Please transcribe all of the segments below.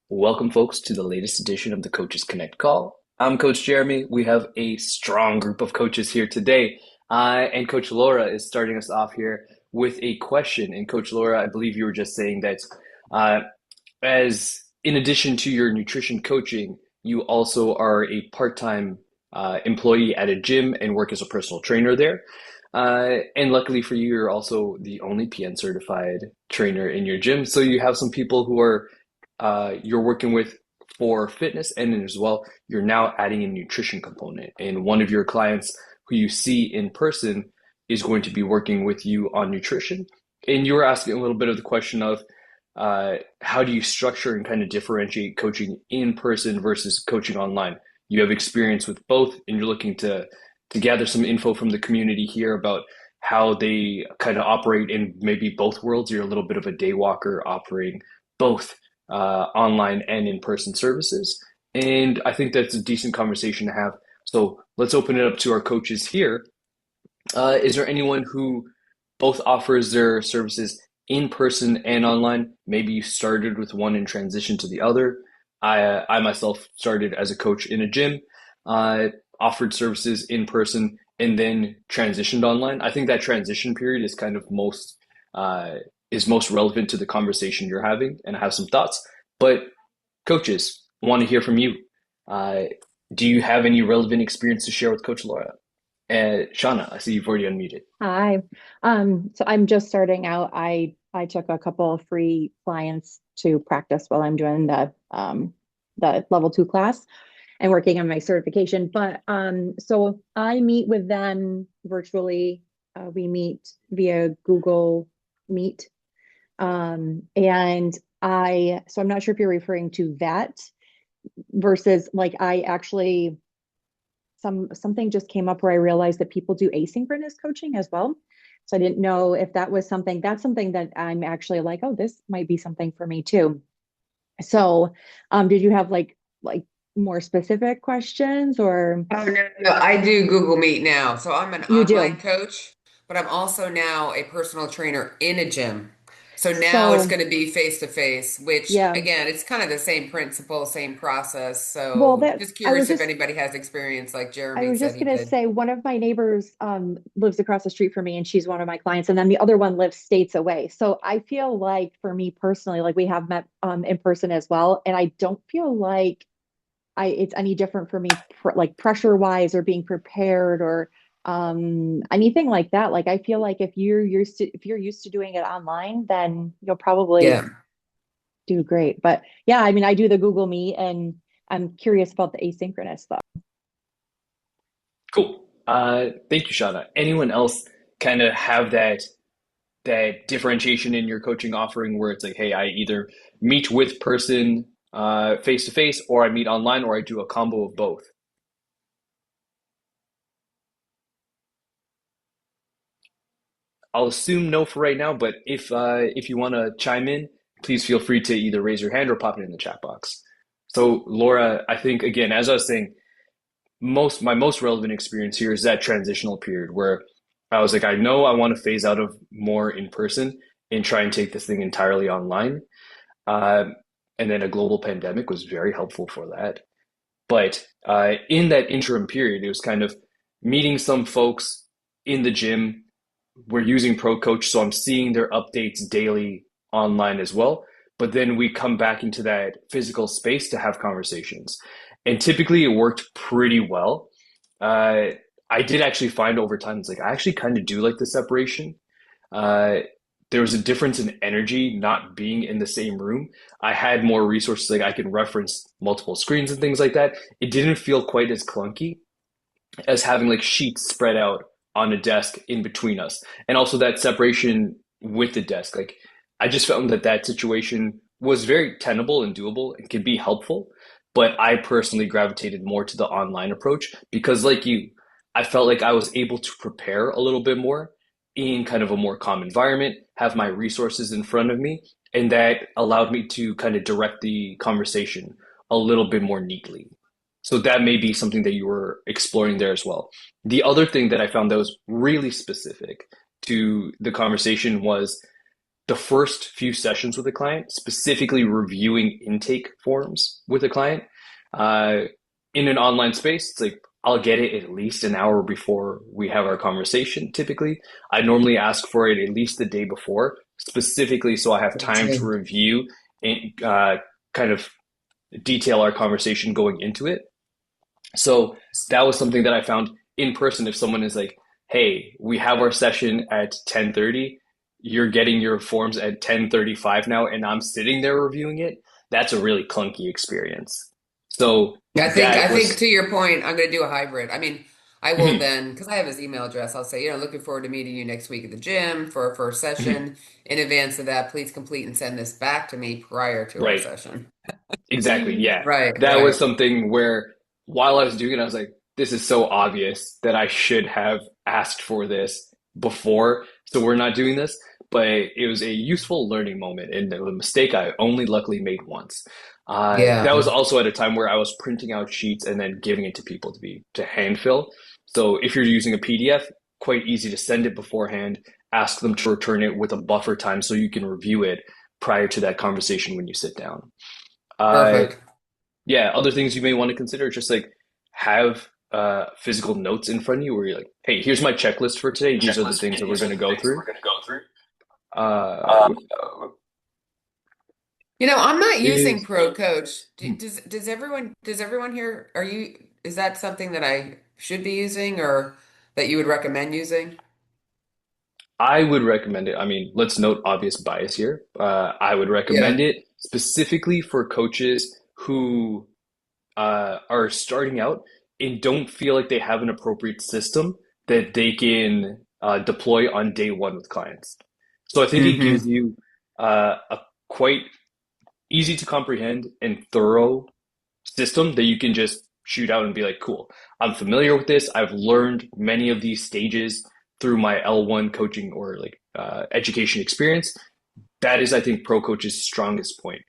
Welcome, folks, to the latest edition of the Coaches Connect call. I'm Coach Jeremy. We have a strong group of coaches here today. And Coach Laura is starting us off here with a question. And Coach Laura, I believe you were just saying that uh, as in addition to your nutrition coaching, you also are a part-time employee at a gym and work as a personal trainer there. And luckily for you, you're also the only PN certified trainer in your gym. So you have some people who are you're working with for fitness, and then as well, you're now adding a nutrition component. And one of your clients who you see in person is going to be working with you on nutrition. And you were asking a little bit of the question of how do you structure and kind of differentiate coaching in person versus coaching online? You have experience with both, and you're looking to gather some info from the community here about how they kind of operate in maybe both worlds. You're a little bit of a day walker operating both online and in-person services. And I think that's a decent conversation to have. So let's open it up to our coaches here. Is there anyone who both offers their services in person and online? Maybe you started with one and transitioned to the other. I myself started as a coach in a gym, uh, offered services in person, and then transitioned online. I think that transition period is kind of uh, most relevant to the conversation you're having, and I have some thoughts. But coaches, I want to hear from you. Uh, do you have any relevant experience to share with Coach Laura? Shauna, I see you've already unmuted. Hi. So I'm just starting out. I took a couple of free clients to practice while I'm doing the level two class and working on my certification. But so I meet with them virtually. We meet via Google Meet. And so I'm not sure if you're referring to that versus like I actually something just came up where I realized that people do asynchronous coaching as well. So I didn't know if that was something that's something that I'm actually like, oh, this might be something for me too. So, did you have like more specific questions or Oh, no, no, I do Google Meet now. So I'm an you online do? coach, but I'm also now a personal trainer in a gym. So now it's So, going to be face to face, which yeah. again, it's kind of the same principle, same process. Well, So that just curious if anybody has experience like I Jeremy was said just he gonna did. say one of my neighbors lives across the street from me and she's one of my clients and then the other one lives states away. So I feel like for me personally, like we have met in person as well, and I don't feel like I it's any different for me like pressure wise or being prepared or anything like that. Like I feel like if you're used to doing it online, then you'll probably Yeah. do great. But yeah, I mean I do the Google Meet and I'm curious about the asynchronous stuff. Cool. Thank you, Shauna. Anyone else kind of have that differentiation in your coaching offering where it's like, hey, I either meet with person face to face, or I meet online, or I do a combo of both? I'll assume no for right now, but if you want to chime in, please feel free to either raise your hand or pop it in the chat box. So, Laura, I think again, as I was saying, my most relevant experience here is that transitional period where I was like, I know I want to phase out of more in person and try and take this thing entirely online. Um, and then a global pandemic was very helpful for that. But in that interim period, it was kind of meeting some folks in the gym. We're using Pro Coach, so I'm seeing their updates daily online as well. But then we come back into that physical space to have conversations. And typically it worked pretty well. Uh, I did actually find over time, it's like I actually kind of do like the separation. Uh, there was a difference in energy not being in the same room. I had more resources, like I could reference multiple screens and things like that. It didn't feel quite as clunky as having like sheets spread out on a desk in between us. And also that separation with the desk. Like I just found that that situation was very tenable and doable and could be helpful. But I personally gravitated more to the online approach because, like you, I felt like I was able to prepare a little bit more in kind of a more calm environment, have my resources in front of me, and that allowed me to kind of direct the conversation a little bit more neatly. So that may be something that you were exploring there as well. The other thing that I found that was really specific to the conversation was the first few sessions with a client, specifically reviewing intake forms with a client. Uh, in an online space, it's like I'll get it at least an hour before we have our conversation. Typically, I normally ask for it at least the day before, specifically so I have Me time to too. review and kind of detail our conversation going into it. So that was something that I found in person. If someone is like, "Hey, we have our session at 10:30, you're getting your forms at 10:35 now, and I'm sitting there reviewing it," that's a really clunky experience. So I that think was, to your point, I'm going to do a hybrid. I mean, I will Mhm, then, because I have his email address, I'll say, looking forward to meeting you next week at the gym for our first mhm, session. In advance of that, please complete and send this back to me prior to our right. session. Exactly. Yeah. Right, That was right. something where while I was doing it, I was like, this is so obvious that I should have asked for this before. So we're not doing this. But it was a useful learning moment and a mistake I only luckily made once. Yeah. That was also at a time where I was printing out sheets and then giving it to people to hand fill. So if you're using a PDF, quite easy to send it beforehand, ask them to return it with a buffer time so you can review it prior to that conversation when you sit down. Uh, Perfect. yeah, other things you may want to consider, just like have physical notes in front of you where you're like, hey, here's my checklist for today. These are the things that we're going to go through. Uh, I'm not using is Pro Coach. Does everyone here, is that something that I should be using or that you would recommend using? I would recommend it. I mean, let's note obvious bias here. I would recommend Yeah. it specifically for coaches who are starting out and don't feel like they have an appropriate system that they can deploy on day one with clients. So I think it gives Hmm. you a quite easy to comprehend and thorough system that you can just shoot out and be like, cool, I'm familiar with this. I've learned many of these stages through my L1 coaching or like education experience. That is, I think, Pro Coach's strongest point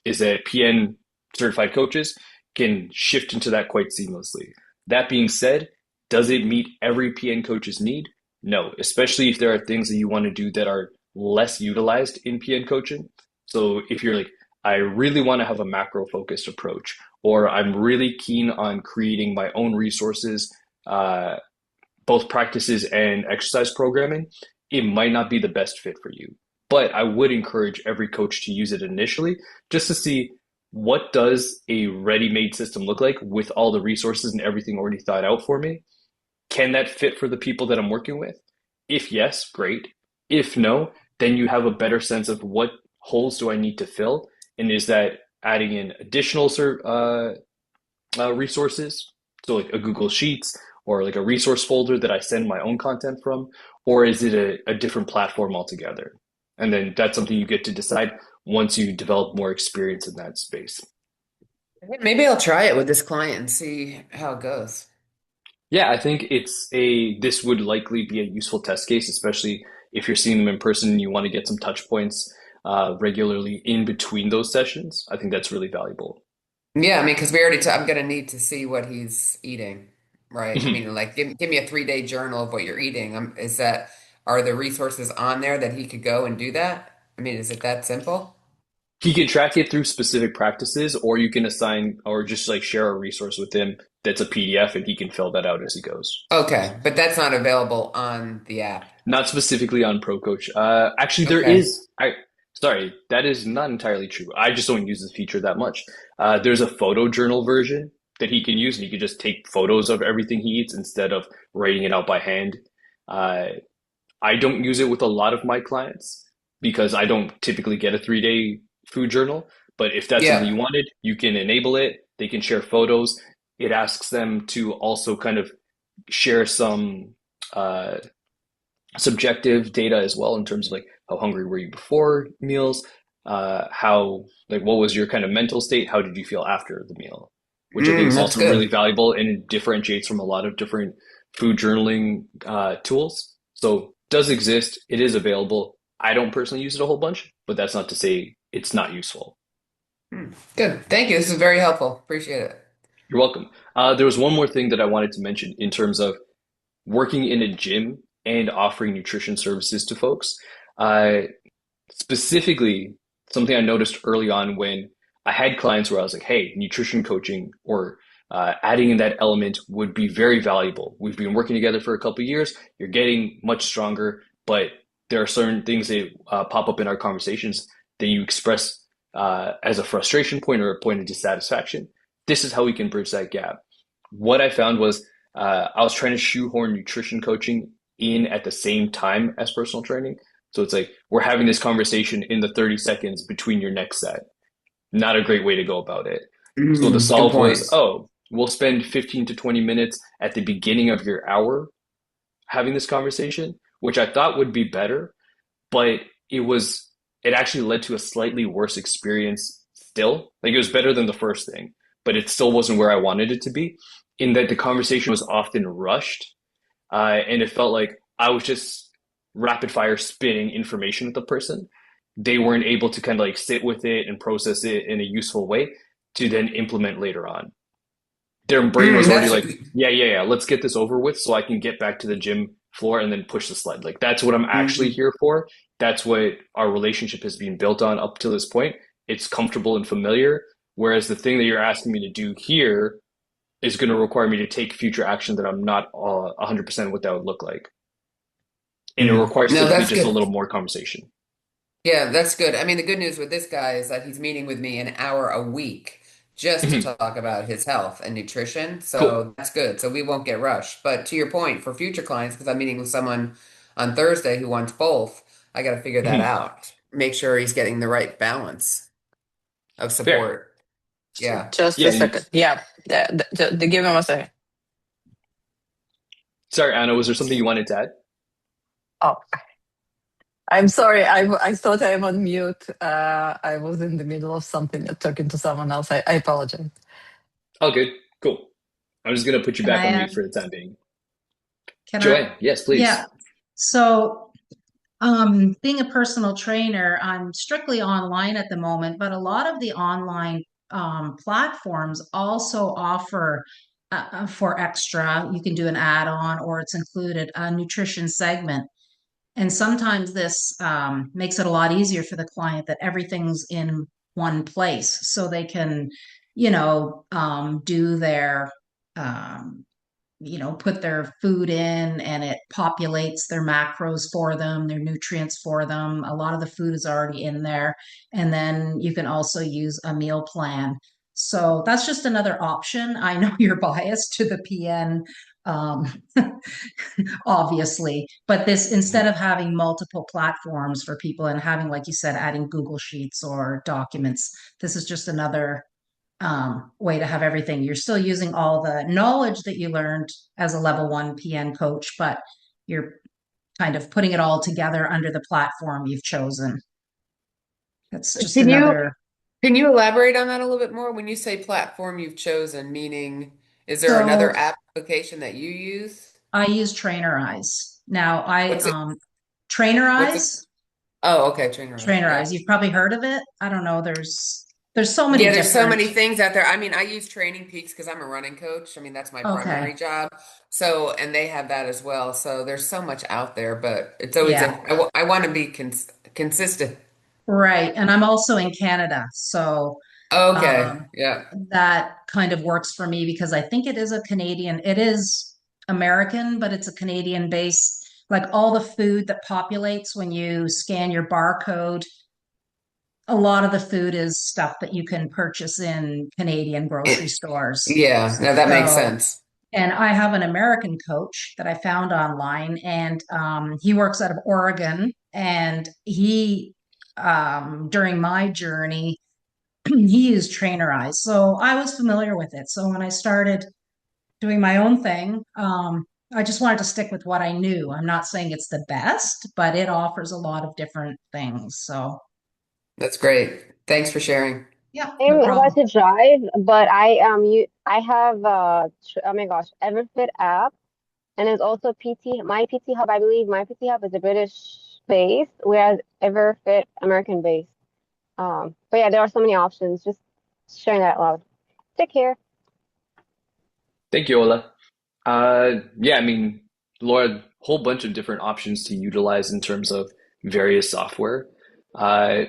is that PN certified coaches can shift into that quite seamlessly. That being said, does it meet every PN coach's need? No, especially if there are things that you want to do that are less utilized in PN coaching. So if you're like, I really want to have a macro focused approach, or I'm really keen on creating my own resources, uh, both practices and exercise programming, it might not be the best fit for you. But I would encourage every coach to use it initially just to see what does a ready-made system look like with all the resources and everything already thought out for me. Can that fit for the people that I'm working with? If yes, great. If no, then you have a better sense of what holes do I need to fill, and is that adding in additional resources, so like a Google Sheets or like a resource folder that I send my own content from, or is it a different platform altogether? And then that's something you get to decide once you develop more experience in that space. Maybe I'll try it with this client and see how it goes. Yeah, I think this would likely be a useful test case, especially if you're seeing them in person and you want to get some touch points regularly in between those sessions. I think that's really valuable. Yeah, I mean, because I'm gonna need to see what he's eating, right? I mean, like, give me a 3-day journal of what you're eating. Are the resources on there that he could go and do that? I mean, is it that simple? He can track it through specific practices, or you can assign or just like share a resource with him that's a PDF and he can fill that out as he goes. Okay, but that's not available on the app. Not specifically on ProCoach. Actually, there Okay. is. Sorry, that is not entirely true. I just don't use this feature that much. There's a photo journal version that he can use, and he can just take photos of everything he eats instead of writing it out by hand. Uh, I don't use it with a lot of my clients because I don't typically get a 3-day food journal. But if that's something you Yeah. wanted, you can enable it. They can share photos. It asks them to also kind of share some uh, subjective data as well in terms of like how hungry were you before meals, how like what was your kind of mental state, how did you feel after the meal, which I think is That's also really good. valuable and it differentiates from a lot of different food journaling tools. So does exist, it is available. I don't personally use it a whole bunch, but that's not to say it's not useful. Good. Thank you. This is very helpful. Appreciate it. You're welcome. There was one more thing that I wanted to mention in terms of working in a gym and offering nutrition services to folks. Uh, Specifically, something I noticed early on when I had clients where I was like, hey, nutrition coaching or adding in that element would be very valuable. We've been working together for a couple of years. You're getting much stronger, but there are certain things that pop up in our conversations that you express as a frustration point or a point of dissatisfaction. This is how we can bridge that gap. What I found was I was trying to shoehorn nutrition coaching in at the same time as personal training. So it's like we're having this conversation in the 30 seconds between your next set. Not a great way to go about it. So the Good solve was, point. oh, we'll spend 15 to 20 minutes at the beginning of your hour having this conversation, which I thought would be better, but it actually led to a slightly worse experience still. Like it was better than the first thing, but it still wasn't where I wanted it to be, in that the conversation was often rushed. And it felt like I was just rapid fire spitting information at the person. They weren't able to kind of like sit with it and process it in a useful way to then implement later on. Their brain was already That's like, yeah, let's get this over with so I can get back to the gym floor and then push the sled. Like that's what I'm actually mhm. here for. That's what our relationship has been built on up to this point. It's comfortable and familiar. Whereas the thing that you're asking me to do here is going to require me to take future action that I'm not 100% what that would look like. And it requires No, typically that's just a good. little more conversation. Yeah, that's good. I mean, the good news with this guy is that he's meeting with me an hour a week just to Mhm. talk about his health and nutrition. Cool. So that's good. So we won't get rushed. But to your point, for future clients, because I'm meeting with someone on Thursday who wants both, I got to figure that Mhm. out. Make sure he's getting the right balance of Fair. support. Yeah. Just Yeah. a And second. Yeah, give him a second. sorry, Anna, was there something you wanted to add? Oh, I'm sorry. I thought I'm on mute. I was in the middle of something, talking to someone else. I apologize. Oh, good. Cool. I'm just going to put you Can back I on mute add? for the time being. Can I? Joanne, yes, Yeah. please. So, being a personal trainer, I'm strictly online at the moment, but a lot of the online platforms also offer for extra, you can do an add-on or it's included a nutrition segment. And sometimes this makes it a lot easier for the client that everything's in one place so they can, do their um, put their food in and it populates their macros for them, their nutrients for them. A lot of the food is already in there. And then you can also use a meal plan. So that's just another option. I know you're biased to the PN, um, obviously, but this, instead Mhm. of having multiple platforms for people and having, like you said, adding Google Sheets or documents, this is just another way to have everything. You're still using all the knowledge that you learned as a level one PN coach, but you're kind of putting it all together under the platform you've chosen. That's just Can you another. can you elaborate on that a little bit more? When you say platform you've chosen, meaning is there So another application that you use? I use Trainer Eyes. Now I What's it? Trainer What's it? Eyes, Oh, okay, Trainerize. Trainer Yeah. Eyes. You've probably heard of it. I don't know. There's so many Yeah, there's so different. many things out there. I mean, I use Training Peaks because I'm a running coach. I mean, that's my Okay. primary job. So, and they have that as well. So there's so much out there, but it's always Yeah. I want to be consistent. Right. And I'm also in Canada. So Okay. um, Yeah. that kind of works for me because I think it is American, but it's a Canadian base. Like all the food that populates when you scan your barcode, a lot of the food is stuff that you can purchase in Canadian grocery It, stores. yeah. No, that makes So, sense. and I have an American coach that I found online, and he works out of Oregon. And during my journey, he used Trainer Eyes. So I was familiar with it. So when I started doing my own thing, I just wanted to stick with what I knew. I'm not saying it's the best, but it offers a lot of different things. So That's great. Thanks for sharing. yeah, no I'm about problem. to drive, but I have oh my gosh, Everfit app, and there's also PT My PT Hub. I believe My PT Hub is a British based, whereas Everfit American based. But yeah, there are so many options. Just sharing that out loud. Take care. Thank you, Ola. Yeah, I mean, Laura, whole bunch of different options to utilize in terms of various software. Uh,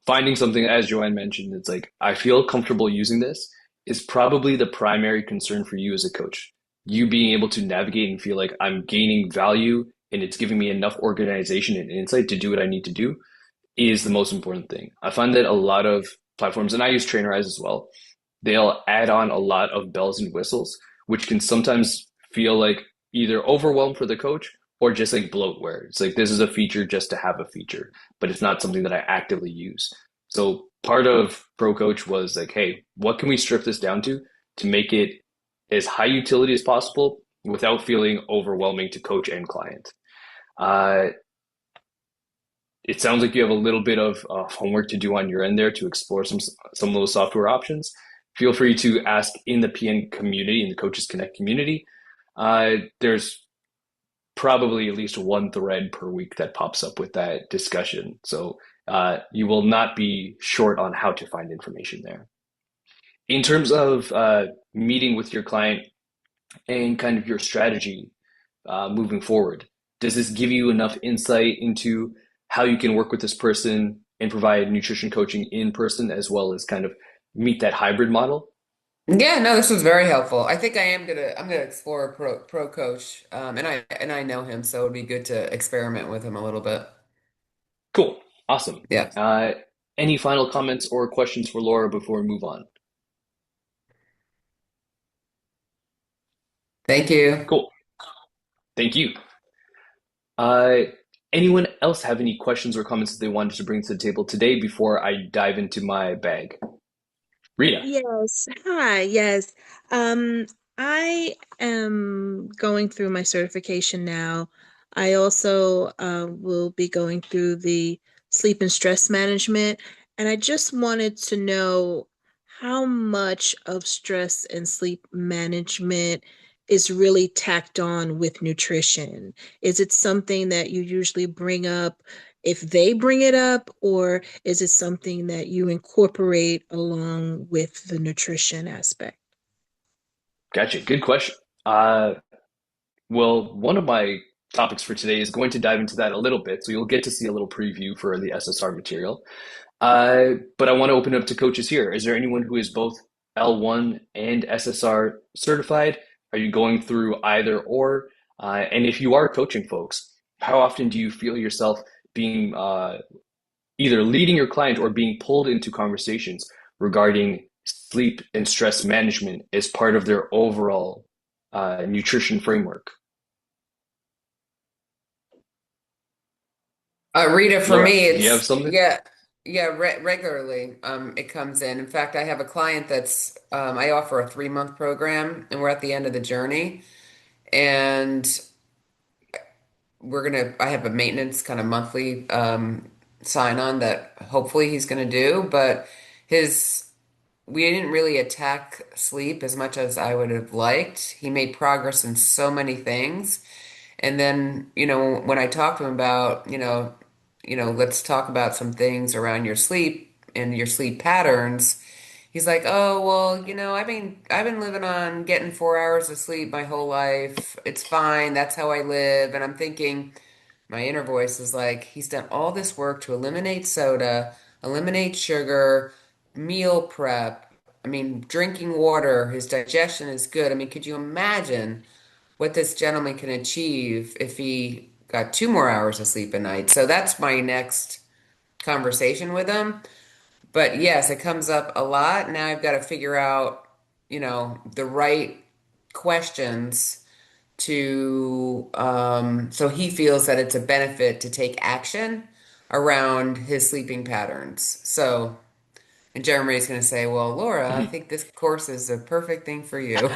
Finding something, as Joanne mentioned, it's like, I feel comfortable using this is probably the primary concern for you as a coach. You being able to navigate and feel like I'm gaining value and it's giving me enough organization and insight to do what I need to do is the most important thing. I find that a lot of platforms, and I use Trainerize as well, they'll add on a lot of bells and whistles, which can sometimes feel like either overwhelm for the coach or just like bloatware. It's like this is a feature just to have a feature, but it's not something that I actively use. So part of Pro Coach was like, hey, what can we strip this down to make it as high utility as possible without feeling overwhelming to coach and client? Uh, it sounds like you have a little bit of homework to do on your end there to explore some of those software options. Feel free to ask in the PN community, in the Coaches Connect community. There's probably at least one thread per week that pops up with that discussion. So you will not be short on how to find information there. In terms of meeting with your client and kind of your strategy moving forward, does this give you enough insight into how you can work with this person and provide nutrition coaching in person as well as kind of meet that hybrid model? Yeah, no, this was very helpful. I think I'm gonna explore pro coach. And I know him, so it'd be good to experiment with him a little bit. Cool. Awesome. Yeah. Uh, any final comments or questions for Laura before we move on? Thank you. Cool. Thank you. Uh, Anyone else have any questions or comments that they wanted to bring to the table today before I dive into my bag? Rita. Yes. Hi. Yes. Um, I am going through my certification now. I also will be going through the sleep and stress management, and I just wanted to know how much of stress and sleep management is really tacked on with nutrition. Is it something that you usually bring up if they bring it up, or is it something that you incorporate along with the nutrition aspect? Gotcha. Good question. Well, one of my topics for today is going to dive into that a little bit, so you'll get to see a little preview for the SSR material. But I want to open it up to coaches here. Is there anyone who is both L1 and SSR certified? Are you going through either or? And if you are coaching folks, how often do you feel yourself being either leading your client or being pulled into conversations regarding sleep and stress management as part of their overall nutrition framework? Rita, for Laura, me, do you have it's something? yeah, regularly. It comes in. In fact, I have a client that's I offer a 3 month program, and we're at the end of the journey, and I have a maintenance kind of monthly sign on that hopefully he's gonna do, but his we didn't really attack sleep as much as I would have liked. He made progress in so many things. And then, when I talked to him about, let's talk about some things around your sleep and your sleep patterns. He's like, "Oh, well, I've been living on getting 4 hours of sleep my whole life. It's fine. That's how I live." And I'm thinking, my inner voice is like, he's done all this work to eliminate soda, eliminate sugar, meal prep. I mean, drinking water, his digestion is good. I mean, could you imagine what this gentleman can achieve if he got 2 more hours of sleep a night? So that's my next conversation with him. But yes, it comes up a lot. Now I've got to figure out, the right questions to so he feels that it's a benefit to take action around his sleeping patterns. So, and Jeremy's going to say, "Well, Laura, I think this course is a perfect thing for you."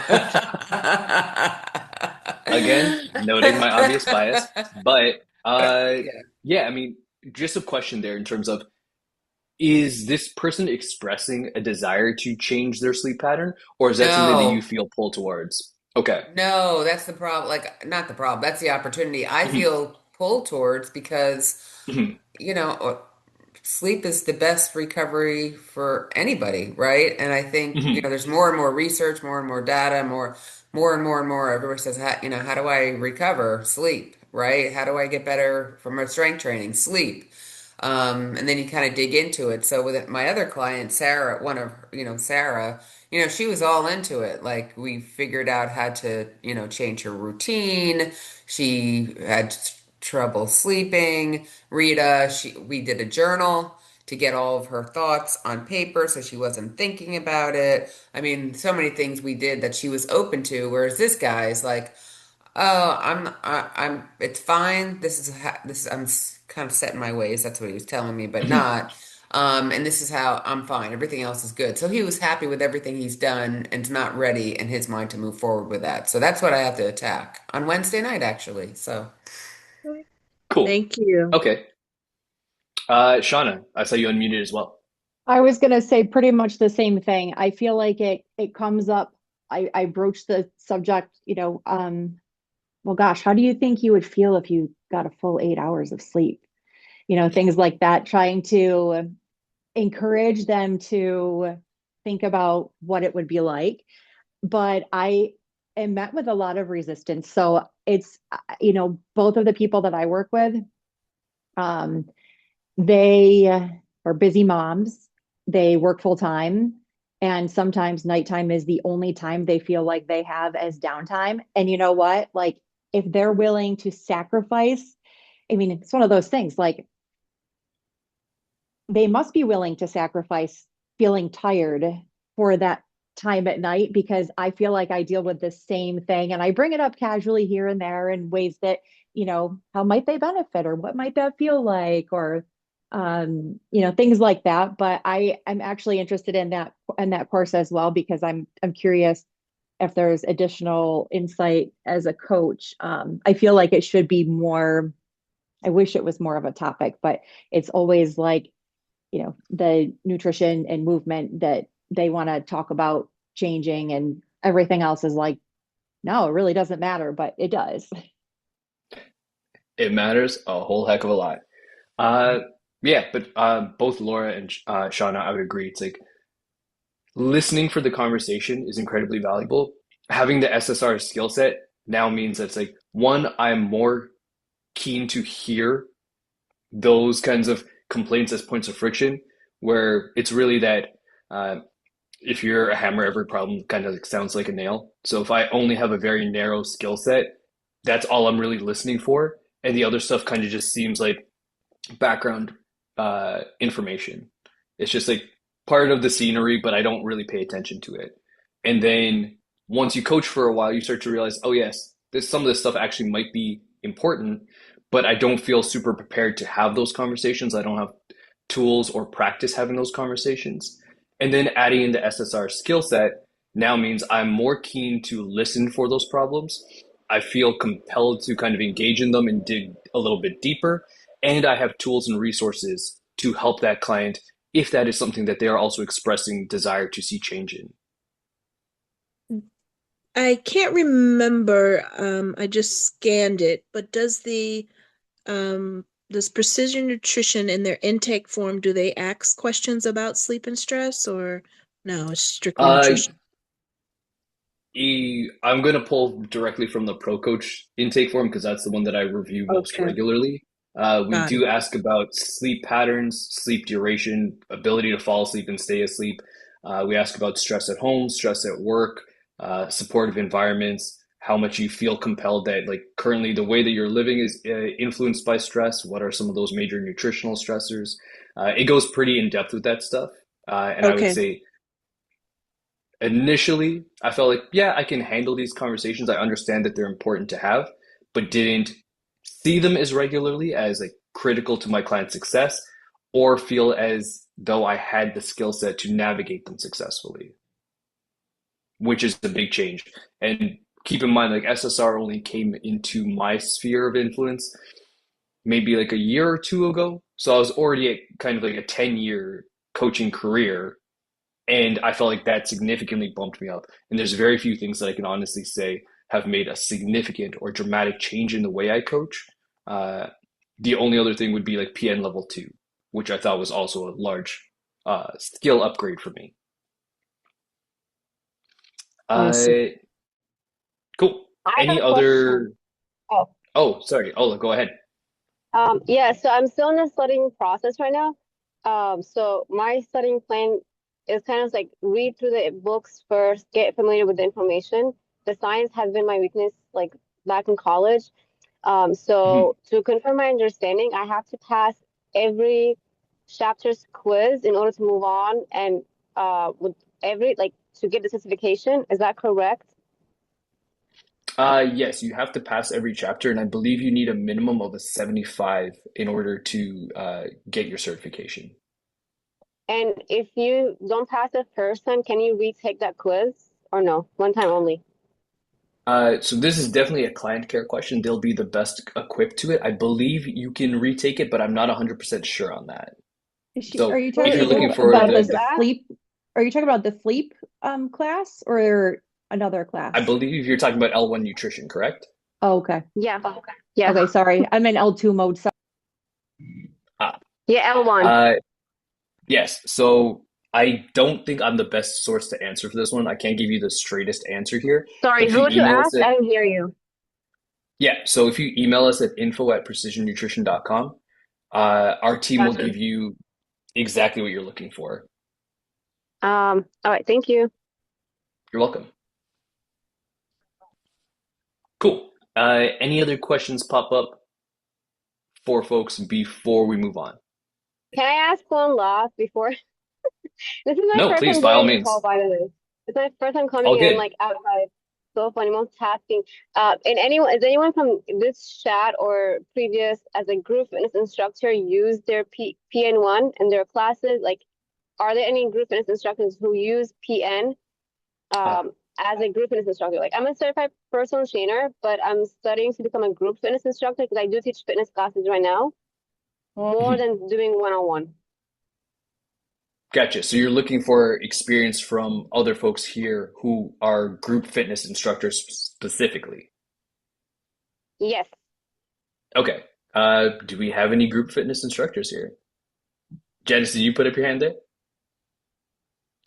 Again, noting my obvious bias, but Yeah. yeah, I mean, just a question there in terms of, is this person expressing a desire to change their sleep pattern, or is that something that you No. feel pulled towards? Okay. No, that's the problem. Like, not the problem. That's the opportunity I Mhm. feel pulled towards because, Mhm. you know, uh, sleep is the best recovery for anybody, right? And I think, Mhm. there's more and more research, more and more data, more and more and more. Everybody says, how do I recover? Sleep, right? How do I get better from my strength training? Sleep. And then you kind of dig into it. So with my other client, Sarah, one of, Sarah, she was all into it. Like we figured out how to, change her routine. She had trouble sleeping. Rita, we did a journal to get all of her thoughts on paper so she wasn't thinking about it. I mean, so many things we did that she was open to, whereas this guy is like, oh, it's fine. I'm kind of set in my ways. That's what he was telling me, but not. And this is how I'm fine. Everything else is good. So he was happy with everything he's done and not ready in his mind to move forward with that. So that's what I have to attack on Wednesday night, actually. So Cool. Thank you. Okay. Shauna, I saw you unmuted as well. I was gonna say pretty much the same thing. I feel like it comes up. I broach the subject, well, gosh, how do you think you would feel if you got a full 8 hours of sleep? Things like that, trying to encourage them to think about what it would be like. But I am met with a lot of resistance. So it's, both of the people that I work with, um, they are busy moms. They work full time. And sometimes nighttime is the only time they feel like they have as downtime. And you know what? Like, if they're willing to sacrifice, I mean, it's one of those things like they must be willing to sacrifice feeling tired for that time at night, because I feel like I deal with the same thing and I bring it up casually here and there in ways that, how might they benefit or what might that feel like, or things like that. But I'm actually interested in that course as well, because I'm curious if there's additional insight as a coach. I feel like it should be more, I wish it was more of a topic, but it's always like, the nutrition and movement that they want to talk about changing, and everything else is like, no, it really doesn't matter, but it does. It matters a whole heck of a lot. Uh, yeah, but both Laura and Shauna, I would agree. It's like listening for the conversation is incredibly valuable. Having the SSR skill set now means that it's like, one, I'm more keen to hear those kinds of complaints as points of friction, where it's really that uh, if you're a hammer, every problem kind of like sounds like a nail. So if I only have a very narrow skill set, that's all I'm really listening for. And the other stuff kind of just seems like background information. It's just like part of the scenery, but I don't really pay attention to it. And then once you coach for a while, you start to realize, oh yes, some of this stuff actually might be important, but I don't feel super prepared to have those conversations. I don't have tools or practice having those conversations. And then adding in the SSR skill set now means I'm more keen to listen for those problems. I feel compelled to kind of engage in them and dig a little bit deeper. And I have tools and resources to help that client if that is something that they are also expressing desire to see change in. I can't remember, I just scanned it, but does Precision Nutrition in their intake form, do they ask questions about sleep and stress, or no, it's strictly Uh, nutrition? I'm going to pull directly from the Pro Coach intake form because that's the one that I review most Okay, regularly. We got it. do ask about sleep patterns, sleep duration, ability to fall asleep and stay asleep. We ask about stress at home, stress at work, supportive environments, how much you feel compelled that, like, currently the way that you're living is influenced by stress. What are some of those major nutritional stressors? It goes pretty in depth with that stuff. And I would Okay. say initially I felt like, yeah, I can handle these conversations. I understand that they're important to have, but didn't see them as regularly as like critical to my client's success or feel as though I had the skill set to navigate them successfully, which is a big change. And keep in mind, like SSR only came into my sphere of influence maybe like a year or two ago. So I was already at kind of like a 10-year coaching career, and I felt like that significantly bumped me up. And there's very few things that I can honestly say have made a significant or dramatic change in the way I coach. Uh, the only other thing would be like PN level two, which I thought was also a large skill upgrade for me. Awesome. Uh, cool. I have Any a question. other? Oh, Oh, sorry. Ola, go ahead. Yeah, so I'm still in the studying process right now. So my studying plan is kind of like read through the books first, get familiar with the information. The science has been my weakness, like back in college. Mhm. So to confirm my understanding, I have to pass every chapter's quiz in order to move on and with every like to get the certification. Is that correct? Yes, you have to pass every chapter, and I believe you need a minimum of a 75 in order to get your certification. And if you don't pass the first time, can you retake that quiz or no? One time only. So this is definitely a client care question. They'll be the best equipped to it. I believe you can retake it, but I'm not 100% sure on that. Are So you if Is you're it looking talking for about specific the to the that? sleep? Are you talking about the sleep class or another I class? believe you're talking about L1 nutrition, correct? Oh, okay. Yeah. Yeah. Okay, sorry. I'm in L2 mode. So Ah, Yeah, L1. yes. So I don't think I'm the best source to answer for this one. I can't give you the straightest answer here, but Sorry, if you who to email us ask? at I didn't hear you. yeah, so if you email us at info@precisionnutrition.com, our team will Gotcha. give you exactly what you're looking for. All right, thank you. You're welcome. Cool. Any other questions pop up for folks before we move on? Can I ask one last before? This is my No, first please, time by all joining the call, means. by the way. It's my first time coming All in good. like outside. So funny, multitasking. And anyone, is anyone from this chat or previous as a group fitness instructor use their PN1 in their classes? Like, are there any group fitness instructors who use PN Uh, as a group fitness instructor? Like, I'm a certified personal trainer, but I'm studying to become a group fitness instructor because I do teach fitness classes right now, more mhm. than doing one-on-one. Gotcha. So you're looking for experience from other folks here who are group fitness instructors specifically. Yes. Okay. Do we have any group fitness instructors here? Janice, did you put up your hand there?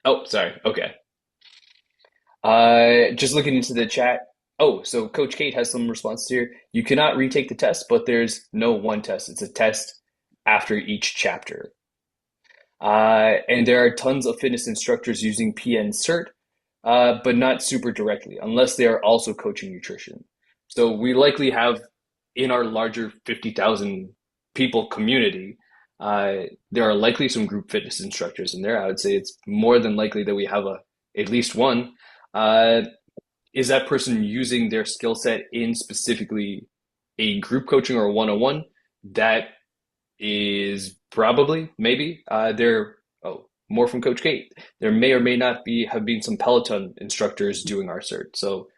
Oh, sorry. Okay. Just looking into the chat. Oh, so Coach Kate has some responses here. You cannot retake the test, but there's no one test. It's a test after each chapter. And there are tons of fitness instructors using PN Cert, but not super directly, unless they are also coaching nutrition. So we likely have in our larger 50,000 people community, there are likely some group fitness instructors in there. I would say it's more than likely that we have at least one. Uh, is that person using their skill set in specifically a group coaching or a one-on-one? That is probably maybe there. Oh, more from Coach Kate. There may or may not be have been some Peloton instructors doing our cert. So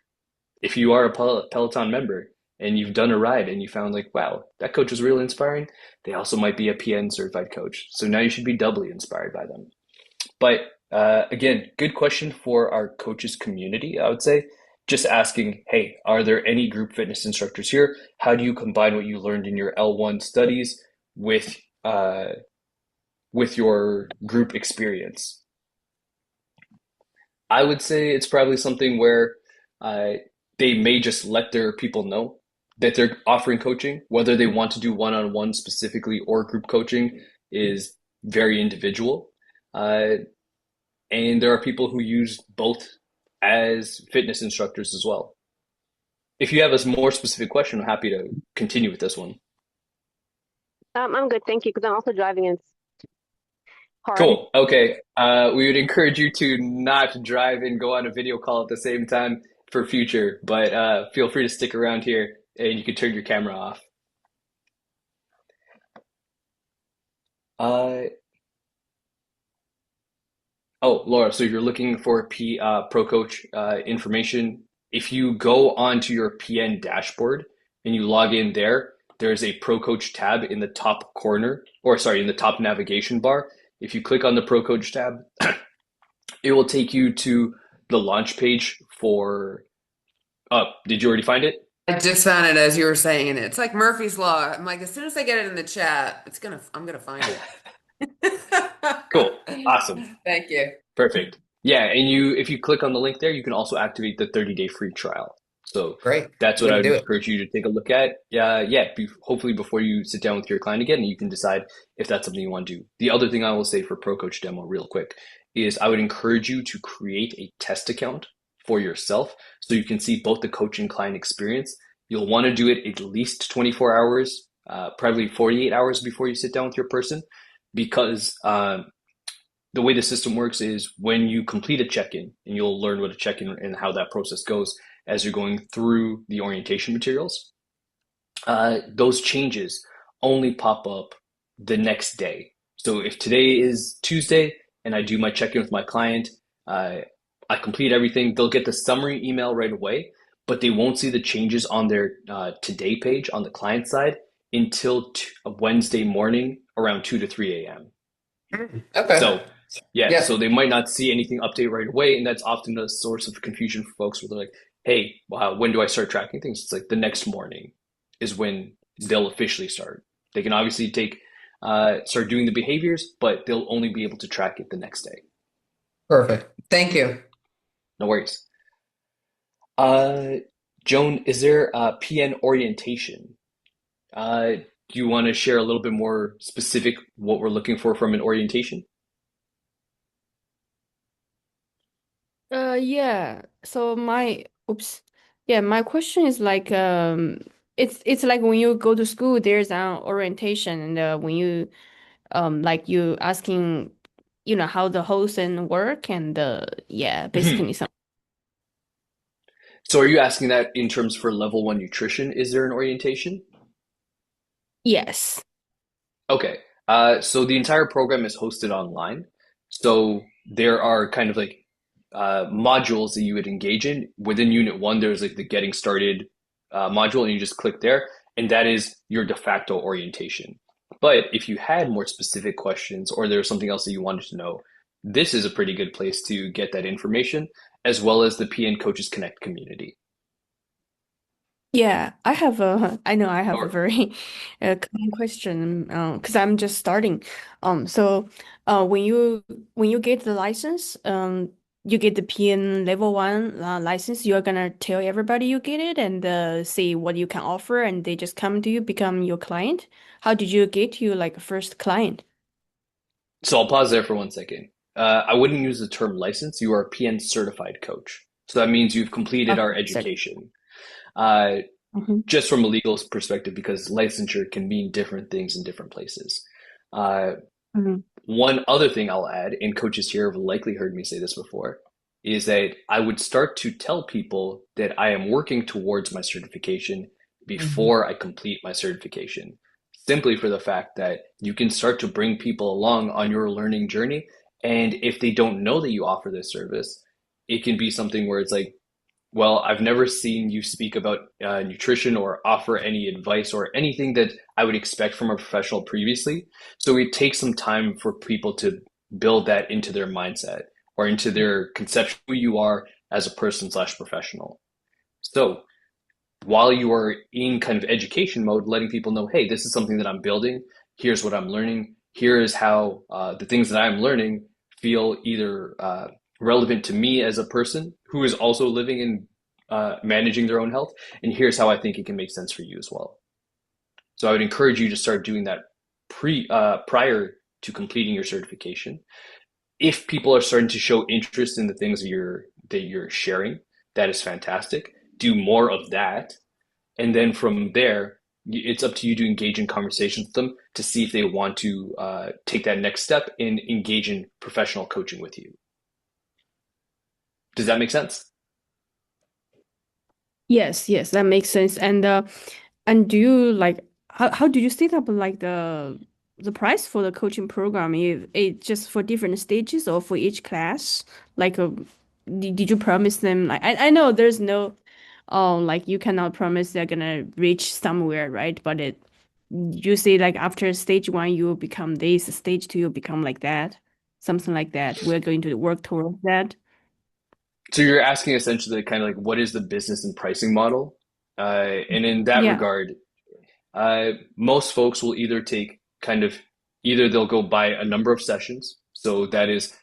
if you are a Peloton member and you've done a ride and you found like, wow, that coach was really inspiring, they also might be a PN certified coach. So now you should be doubly inspired by them. But again, good question for our coaches community, I would say. Just asking, hey, are there any group fitness instructors here? How do you combine what you learned in your L1 studies with uh, with your group experience? I would say it's probably something where uh, they may just let their people know that they're offering coaching. Whether they want to do one-on-one specifically or group coaching is very individual. Uh, and there are people who use both as fitness instructors as well. If you have a more specific question, I'm happy to continue with this one. I'm good, thank you, because I'm also driving and it's hard. Cool. Okay. We would encourage you to not drive and go on a video call at the same time for future, but feel free to stick around here and you can turn your camera off. Uh, oh, Laura, so you're looking for Pro Coach information. If you go onto your PN dashboard and you log in there, there's a Pro Coach tab in the top corner, or sorry, in the top navigation bar. If you click on the Pro Coach tab, it will take you to the launch page for. Oh, did you already find it? I just found it as you were saying it. It's like Murphy's Law. I'm like, as soon as I get it in the chat, I'm gonna find it. Cool. Awesome. Thank you. Perfect. Yeah, and if you click on the link there, you can also activate the 30-day free trial. So Great. that's what Way I to would do it. encourage you to take a look at. Hopefully before you sit down with your client again, you can decide if that's something you want to do. The other thing I will say for Pro Coach Demo real quick is I would encourage you to create a test account for yourself so you can see both the coach and client experience. You'll want to do it at least 24 hours, probably 48 hours before you sit down with your person, because the way the system works is when you complete a check-in, and you'll learn what a check-in and how that process goes as you're going through the orientation materials, those changes only pop up the next day. So if today is Tuesday and I do my check-in with my client, I complete everything, they'll get the summary email right away, but they won't see the changes on their today page on the client side until Wednesday morning around 2 to 3 a.m. Okay. So Yeah. so they might not see anything update right away, and that's often a source of confusion for folks where they're like, hey, wow, when do I start tracking things? It's like the next morning is when they'll officially start. They can obviously start doing the behaviors, but they'll only be able to track it the next day. Perfect. Thank you. No worries. Joan, is there a PN orientation? Do you want to share a little bit more specific what we're looking for from an orientation? Yeah. So my question is like it's like when you go to school, there's an orientation, and when you like you asking, how the host and work, and yeah, basically some. So are you asking that in terms for level one nutrition? Is there an orientation? Yes. Okay. So the entire program is hosted online. So there are kind of like modules that you would engage in. Within Unit 1, there's like the Getting Started module, and you just click there, and that is your de facto orientation. But if you had more specific questions or there's something else that you wanted to know, this is a pretty good place to get that information, as well as the PN Coaches Connect community. Yeah, I know I have a Or very common question, because I'm just starting. So when you get the license, you get the PN level one license, you're gonna tell everybody you get it and see what you can offer, and they just come to you, become your client. How did you get you like a first client? So I'll pause there for 1 second. I wouldn't use the term license. You are a PN certified coach. So that means you've completed our Okay, so education. Uh, mhm. just from a legal perspective, because licensure can mean different things in different places. Uh, Mhm. One other thing I'll add, and coaches here have likely heard me say this before, is that I would start to tell people that I am working towards my certification before I complete my certification, simply for the fact that you can start to bring people along on your learning journey. And if they don't know that you offer this service, it can be something where it's like, well, I've never seen you speak about nutrition or offer any advice or anything that I would expect from a professional previously. So it takes some time for people to build that into their mindset or into their conception of who you are as a person slash professional. So while you are in kind of education mode, letting people know, hey, this is something that I'm building. Here's what I'm learning. Here is how the things that I'm learning feel either relevant to me as a person who is also living and managing their own health. And here's how I think it can make sense for you as well. So I would encourage you to start doing that prior to completing your certification. If people are starting to show interest in the things that you're sharing, that is fantastic. Do more of that. And then from there, it's up to you to engage in conversations with them to see if they want to take that next step and engage in professional coaching with you. Does that make sense? Yes, yes, that makes sense. And do you like how do you set up like the price for the coaching program? If it just for different stages or for each class? Like, did you promise them like I know there's no like you cannot promise they're gonna reach somewhere, right? But you say like after stage one you will become this, stage two you'll become like that, something like that. We're going to work towards that. So you're asking essentially kind of like what is the business and pricing model? And in that Yeah. regard, most folks will either take kind of either they'll go buy a number of sessions. So that is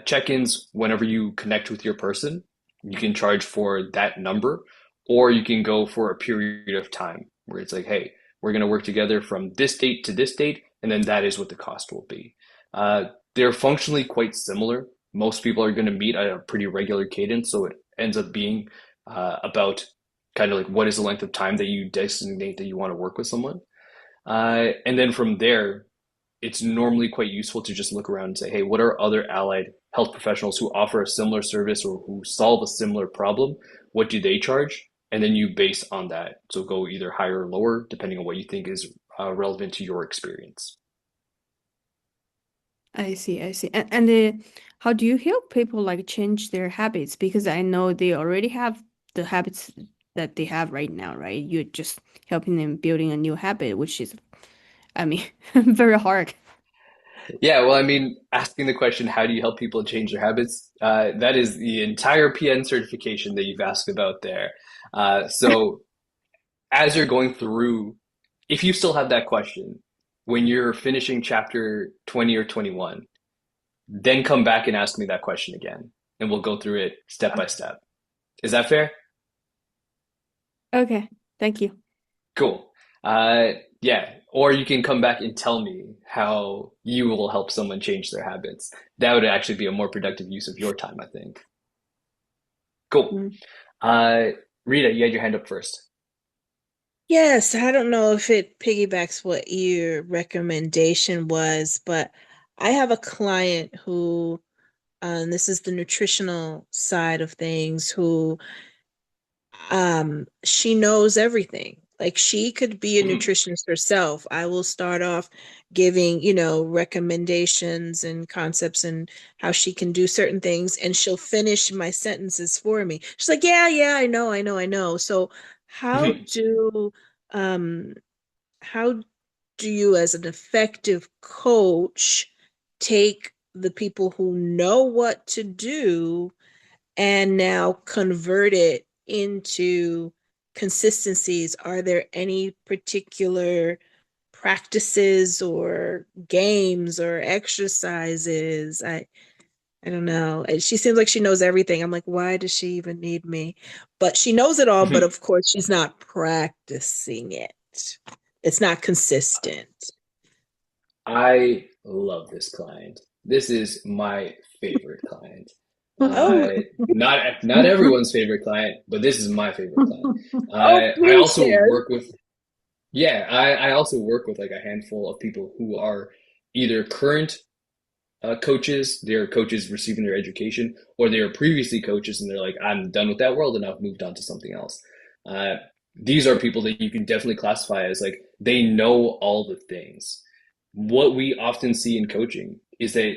check-ins whenever you connect with your person, you can charge for that number, or you can go for a period of time where it's like, hey, we're going to work together from this date to this date, and then that is what the cost will be. They're functionally quite similar. Most people are going to meet at a pretty regular cadence, so it ends up being about kind of like what is the length of time that you designate that you want to work with someone. And then from there, it's normally quite useful to just look around and say, hey, what are other allied health professionals who offer a similar service or who solve a similar problem? What do they charge? And then you base on that. So go either higher or lower, depending on what you think is relevant to your experience. I see, I see. And how do you help people like change their habits? Because I know they already have the habits that they have right now, right? You're just helping them building a new habit, which is, I mean, very hard. Yeah, well, I mean, asking the question, how do you help people change their habits? That is the entire PN certification that you've asked about there. So as you're going through, if you still have that question, when you're finishing chapter 20 or 21, then come back and ask me that question again, and we'll go through it step by step. Is that fair? Okay, thank you. Cool. Yeah, or you can come back and tell me how you will help someone change their habits. That would actually be a more productive use of your time, I think. Cool. Mm. Rita, you had your hand up first. Yes, I don't know if it piggybacks what your recommendation was, but I have a client who, and this is the nutritional side of things, who she knows everything. Like she could be a Mhm. nutritionist herself. I will start off giving, recommendations and concepts and how she can do certain things, and she'll finish my sentences for me. She's like, yeah, yeah, I know, I know, I know. So how Mhm. do um how do you as an effective coach take the people who know what to do and now convert it into consistencies? Are there any particular practices or games or exercises? I don't know. She seems like she knows everything. I'm like, why does she even need me? But she knows it all, but Mhm. of course she's not practicing it. It's not consistent. I love this client. This is my favorite client. Oh, Not everyone's favorite client, but this is my favorite client. oh, I please also share. work with Yeah, I also work with like a handful of people who are either current coaches, they're coaches receiving their education, or they were previously coaches and they're like, I'm done with that world and I've moved on to something else. Uh, these are people that you can definitely classify as like they know all the things. What we often see in coaching is that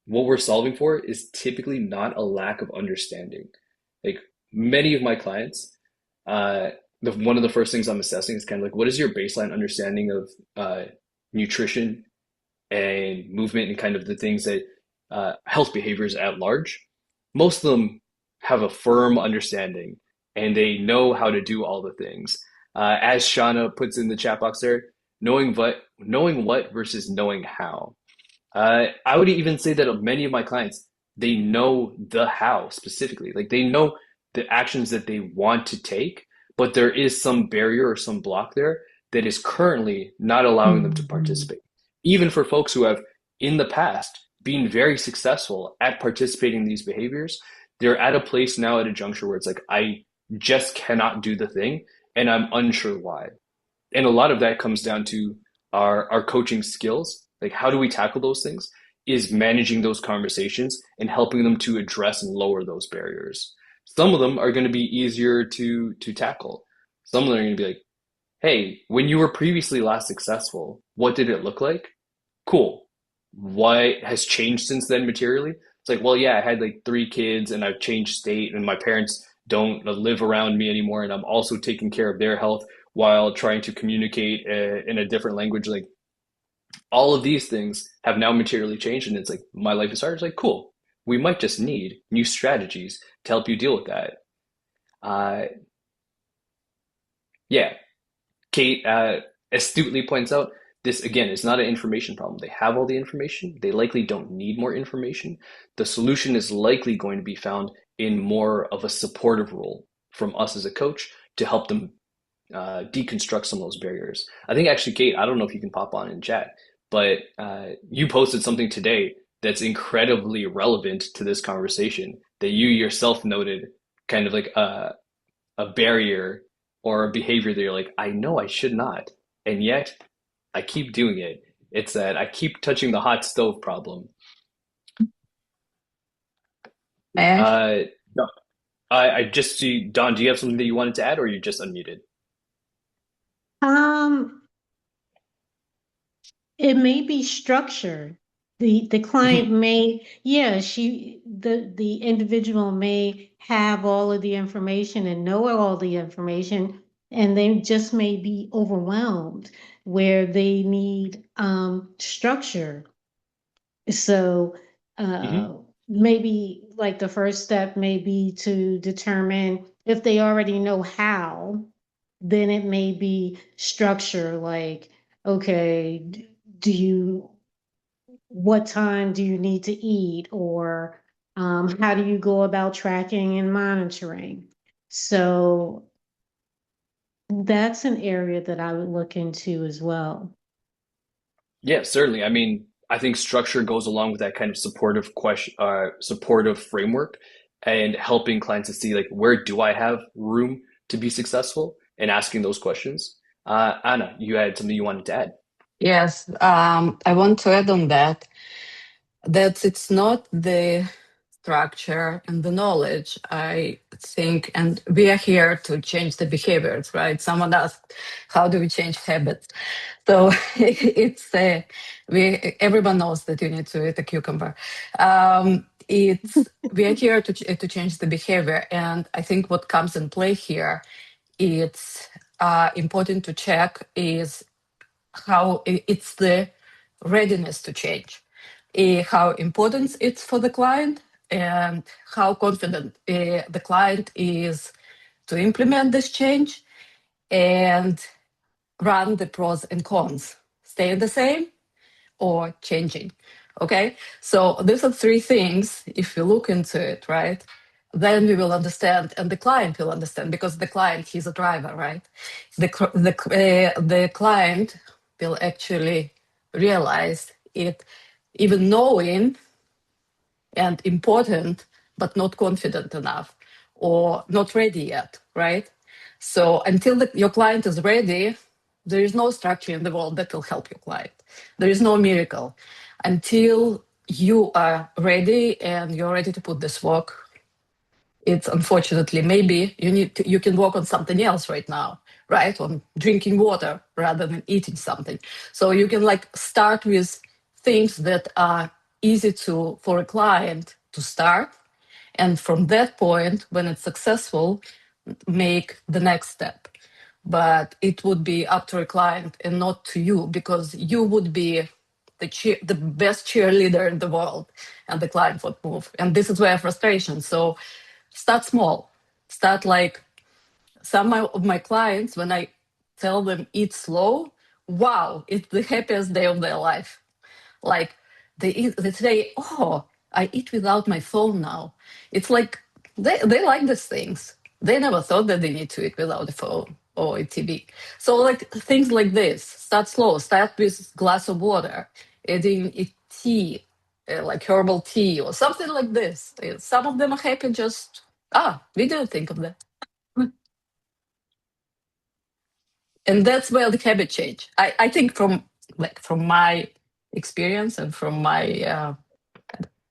what we're solving for is typically not a lack of understanding. Like many of my clients, uh, one of the first things I'm assessing is kind of like, what is your baseline understanding of nutrition and movement and kind of the things that health behaviors at large? Most of them have a firm understanding and they know how to do all the things. As Shauna puts in the chat box there, knowing what versus knowing how. I would even say that of many of my clients, they know the how specifically. Like they know the actions that they want to take, but there is some barrier or some block there that is currently not allowing them to Mhm. participate. Even for folks who have in the past been very successful at participating in these behaviors, they're at a place now at a juncture where it's like, I just cannot do the thing and I'm unsure why. And a lot of that comes down to our coaching skills. Like how do we tackle those things? Is managing those conversations and helping them to address and lower those barriers. Some of them are going to be easier to tackle. Some of them are going to be like, hey, when you were previously last successful, what did it look like? Cool. What has changed since then materially? It's like, well, yeah, I had like 3 kids and I've changed state and my parents don't live around me anymore and I'm also taking care of their health while trying to communicate in a different language. Like all of these things have now materially changed and it's like my life is hard. It's like, cool. We might just need new strategies to help you deal with that. Uh, yeah, Kate astutely points out this again is not an information problem. They have all the information. They likely don't need more information. The solution is likely going to be found in more of a supportive role from us as a coach to help them deconstruct some of those barriers. I think actually, Kate, I don't know if you can pop on in chat, but you posted something today that's incredibly relevant to this conversation that you yourself noted kind of like a barrier or a behavior that you're like, I know I should not, and yet I keep doing it. It's that I keep touching the hot stove problem. May I? No, I just see, Don, do you have something that you wanted to add or you're just unmuted? Um, it may be structure. The client may, yeah, the individual may have all of the information and know all the information, and they just may be overwhelmed where they need structure. So Hmm. maybe like the first step may be to determine if they already know how, then it may be structure like, okay, do you, what time do you need to eat? Or how do you go about tracking and monitoring? So that's an area that I would look into as well. Yeah, certainly. I mean, I think structure goes along with that kind of supportive question, supportive framework, and helping clients to see like where do I have room to be successful, and asking those questions. Anna, you had something you wanted to add. Yes, I want to add on that it's not the structure and the knowledge, I think, and we are here to change the behaviors, right? Someone asked, how do we change habits? So it's everyone knows that you need to eat a cucumber. It's we are here to change the behavior, and I think what comes in play here, it's important to check is how it's the readiness to change, how important it's for the client, and how confident the client is to implement this change and run the pros and cons, stay the same or changing. Okay, so these are three things. If you look into it, right, then we will understand, and the client will understand, because the client, he's a driver, right? The client will actually realize it, even knowing and important, but not confident enough or not ready yet, right? So until your client is ready, there is no structure in the world that will help your client. There is no miracle. Until you are ready and you're ready to put this work, it's unfortunately, maybe you can work on something else right now, right? On drinking water rather than eating something. So you can like start with things that are easy for a client to start. And from that point, when it's successful, make the next step. But it would be up to a client and not to you, because you would be the best cheerleader in the world, and the client would move. And this is where frustration. So start small. Start like some of my clients, when I tell them eat slow, wow, it's the happiest day of their life. Like they say, oh, I eat without my phone now. It's like they like these things. They never thought that they need to eat without a phone or a TV. So like things like this, start slow. Start with glass of water, adding a tea, like herbal tea or something like this. Some of them are happy just, we didn't think of that. And that's where the habit change. I think from my experience and from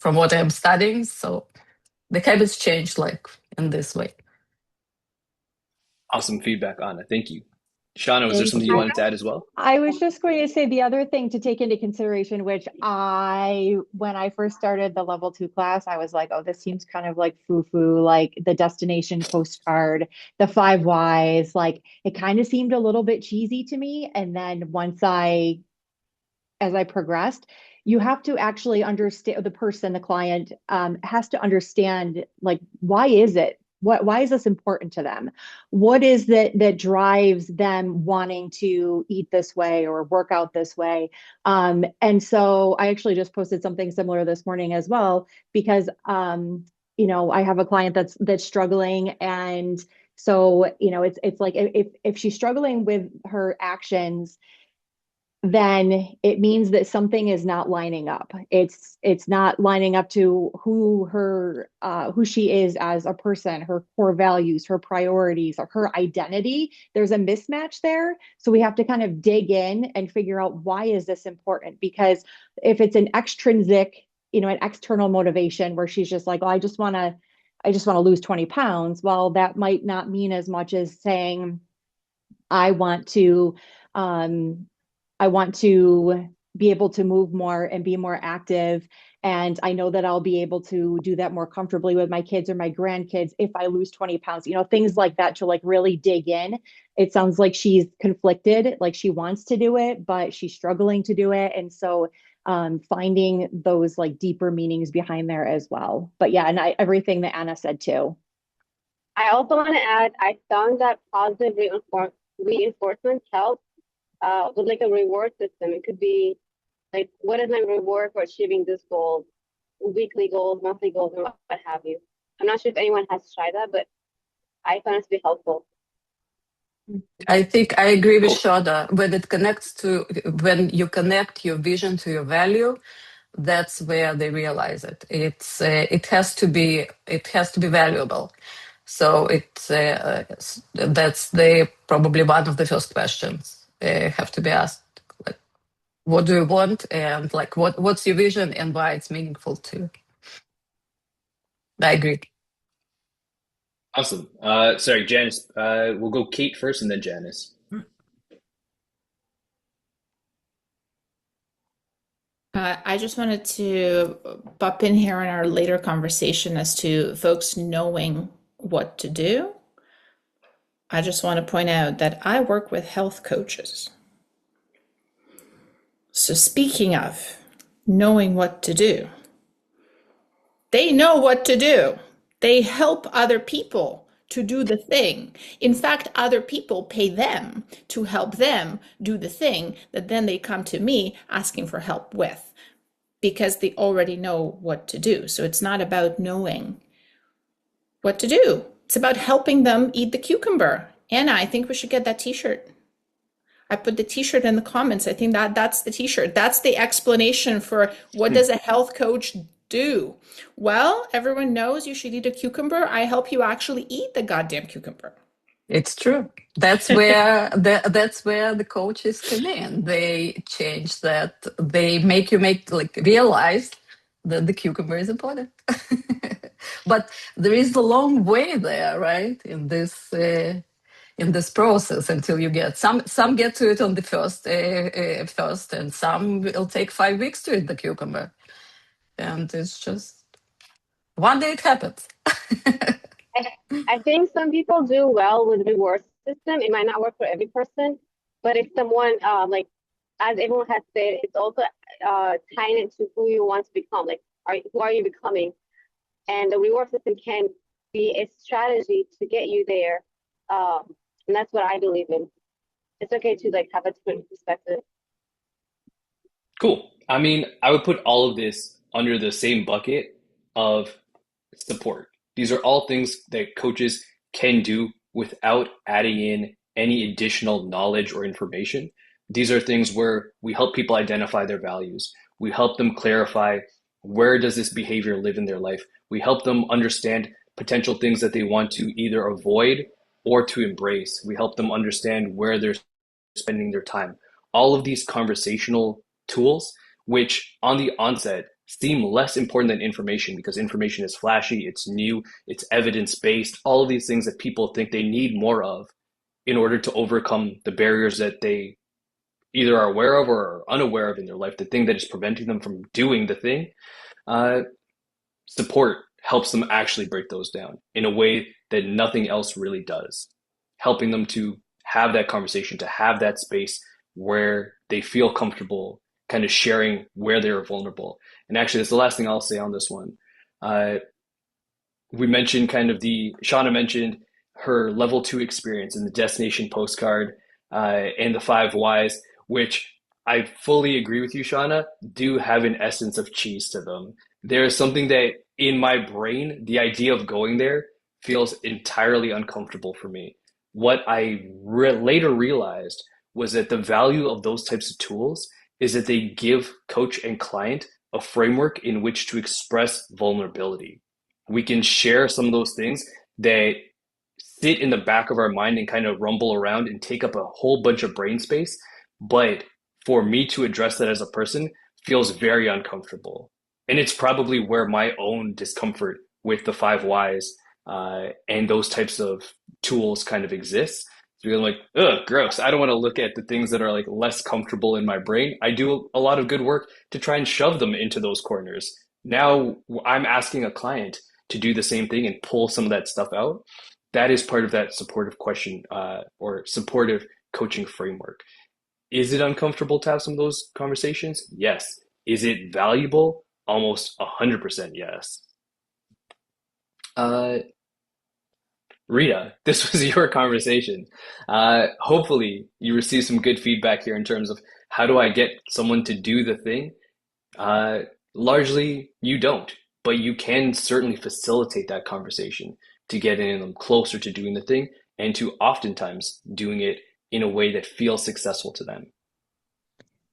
what I'm studying, so the habits change like in this way. Awesome feedback, Anna. Thank you. Shauna, was there Thank something you you. wanted to add as well? I was just going to say the other thing to take into consideration, which when I first started the level 2 class, I was like, oh, this seems kind of like foo-foo, like the destination postcard, the 5 whys, like it kind of seemed a little bit cheesy to me. And then as I progressed, you have to actually understand the client has to understand, like, why is it? Why is this important to them? What is that drives them wanting to eat this way or work out this way? And so I actually just posted something similar this morning as well, because I have a client that's struggling, and So, it's like if she's struggling with her actions, then it means that something is not lining up. It's not lining up to who she is as a person, her core values, her priorities, or her identity. There's a mismatch there. So we have to kind of dig in and figure out, why is this important? Because if it's an extrinsic, an external motivation where she's just like, oh, I just want to lose 20 pounds. Well, that might not mean as much as saying, I want to um, I want to be able to move more and be more active. And I know that I'll be able to do that more comfortably with my kids or my grandkids if I lose 20 pounds, things like that, to like really dig in. It sounds like she's conflicted, like she wants to do it, but she's struggling to do it. And so finding those like deeper meanings behind there as well. But yeah, and everything that Anna said too. I also want to add, I found that positive reinforcement helps with like a reward system. It could be like, what is my reward for achieving this goal? Weekly goals, monthly goals, and what have you. I'm not sure if anyone has tried that, but I found it to be helpful. I think I agree with Shada. When you connect your vision to your value, that's where they realize it. It has to be valuable. So that's probably one of the first questions have to be asked. Like, what do you want, and like what's your vision and why it's meaningful to you? I agree. Awesome. Sorry, Janice. We'll go Kate first and then Janice. I just wanted to butt in here in our later conversation as to folks knowing what to do. I just want to point out that I work with health coaches. So speaking of knowing what to do, they know what to do. They help other people to do the thing. In fact, other people pay them to help them do the thing that then they come to me asking for help with, because they already know what to do. So it's not about knowing what to do. It's about helping them eat the cucumber. Anna, I think we should get that t-shirt. I put the t-shirt in the comments. I think that's the t-shirt. That's the explanation for what does a health coach do? Well, everyone knows you should eat a cucumber. I help you actually eat the goddamn cucumber. It's true. That's where the coaches come in. They change that. They make you realize that the cucumber is important. But there is a long way there, right? In this process until you get some get to it on the first, and some will take 5 weeks to eat the cucumber, and it's just one day it happens. I think some people do well with reward system. It might not work for every person, but if someone like, as everyone has said, it's also tying it to who you want to become. Like, who are you becoming? And the reward system can be a strategy to get you there. And that's what I believe in. It's okay to like have a different perspective. Cool. I mean, I would put all of this under the same bucket of support. These are all things that coaches can do without adding in any additional knowledge or information. These are things where we help people identify their values. We help them clarify, where does this behavior live in their life? We help them understand potential things that they want to either avoid or to embrace. We help them understand where they're spending their time. All of these conversational tools, which on the onset seem less important than information, because information is flashy, it's new, it's evidence-based, all of these things that people think they need more of in order to overcome the barriers that they either are aware of or are unaware of in their life, the thing that is preventing them from doing the thing. Support helps them actually break those down in a way that nothing else really does, helping them to have that conversation, to have that space where they feel comfortable kind of sharing where they're vulnerable. And actually, that's the last thing I'll say on this one. We mentioned Shauna mentioned her level 2 experience in the destination postcard and the 5 whys, which I fully agree with you, Shauna, do have an essence of cheese to them. There is something that in my brain, the idea of going there feels entirely uncomfortable for me. What I later realized was that the value of those types of tools is that they give coach and client a framework in which to express vulnerability. We can share some of those things that sit in the back of our mind and kind of rumble around and take up a whole bunch of brain space. But for me to address that as a person feels very uncomfortable. And it's probably where my own discomfort with the 5 whys and those types of tools kind of exists. So you're like, ugh, gross. I don't want to look at the things that are like less comfortable in my brain. I do a lot of good work to try and shove them into those corners. Now I'm asking a client to do the same thing and pull some of that stuff out. That is part of that supportive question or supportive coaching framework. Is it uncomfortable to have some of those conversations? Yes. Is it valuable? Almost 100% yes. Rita, this was your conversation. Hopefully you receive some good feedback here in terms of how do I get someone to do the thing? Largely you don't, but you can certainly facilitate that conversation to get in them closer to doing the thing and to oftentimes doing it in a way that feels successful to them.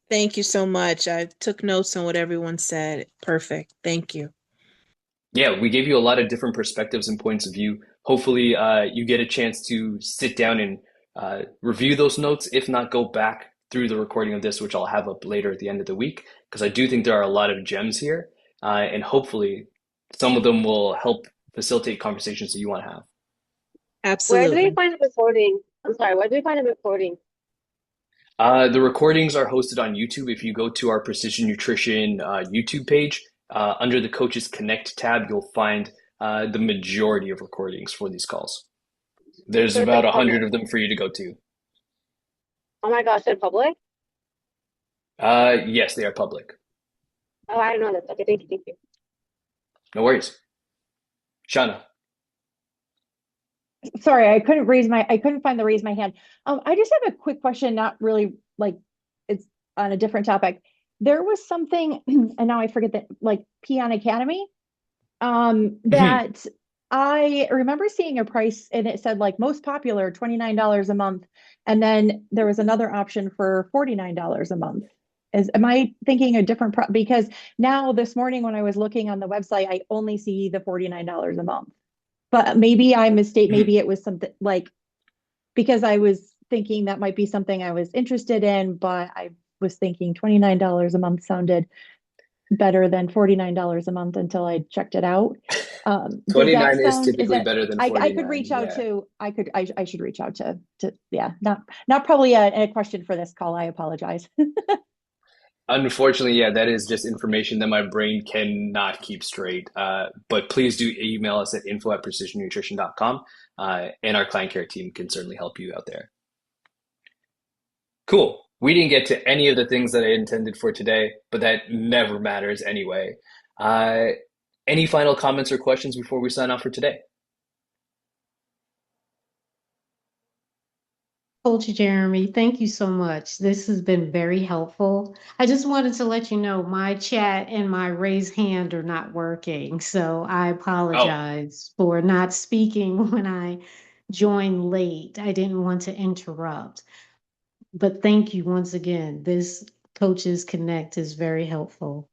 Thank you so much. I took notes on what everyone said. Perfect. Thank you. Yeah, we gave you a lot of different perspectives and points of view. Hopefully, you get a chance to sit down and review those notes. If not, go back through the recording of this, which I'll have up later at the end of the week, because I do think there are a lot of gems here. And hopefully, some of them will help facilitate conversations that you want to have. Absolutely. Where do we find the recording? I'm sorry, where do we find the recording? The recordings are hosted on YouTube. If you go to our Precision Nutrition YouTube page, under the Coaches Connect tab, you'll find the majority of recordings for these calls. There's So it's about like 100 public. of them for you to go to. Oh my gosh, they're public? Yes, they are public. Oh, I didn't know this. Okay, thank you. No worries. Shauna. Sorry, I couldn't find the raise my hand. I just have a quick question, not really like it's on a different topic. There was something, and now I forget that, like Peon Academy, that I remember seeing a price and it said like most popular $29 a month, and then there was another option for $49 a month. Am I thinking a different because now this morning when I was looking on the website, I only see the $49 a month. But maybe I mistake. Maybe it was something like because I was thinking that might be something I was interested in, but I was thinking $29 a month sounded better than $49 a month until I checked it out. 29 is typically better than 49. I could reach out to, I should reach out to, yeah, not probably a question for this call. I apologize. Unfortunately, yeah, that is just information that my brain cannot keep straight. But please do email us at info@precisionnutrition.com, and our client care team can certainly help you out there. Cool. We didn't get to any of the things that I intended for today, but that never matters anyway. Any final comments or questions before we sign off for today? Coach Jeremy, thank you so much. This has been very helpful. I just wanted to let you know my chat and my raise hand are not working. So I apologize for not speaking when I joined late. I didn't want to interrupt. But thank you once again. This Coaches Connect is very helpful.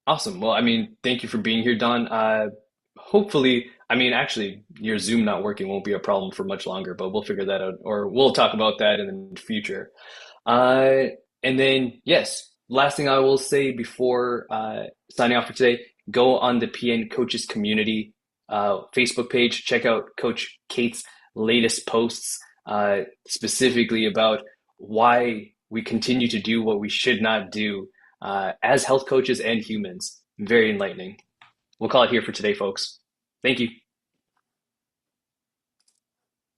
Awesome. Well, I mean, thank you for being here, Don. Hopefully, I mean, actually, your Zoom not working won't be a problem for much longer, but we'll figure that out, or we'll talk about that in the future. And then, yes, last thing I will say before signing off for today, go on the PN Coaches Community Facebook page, check out Coach Kate's latest posts, specifically about why we continue to do what we should not do as health coaches and humans. Very enlightening. We'll call it here for today, folks. Thank you.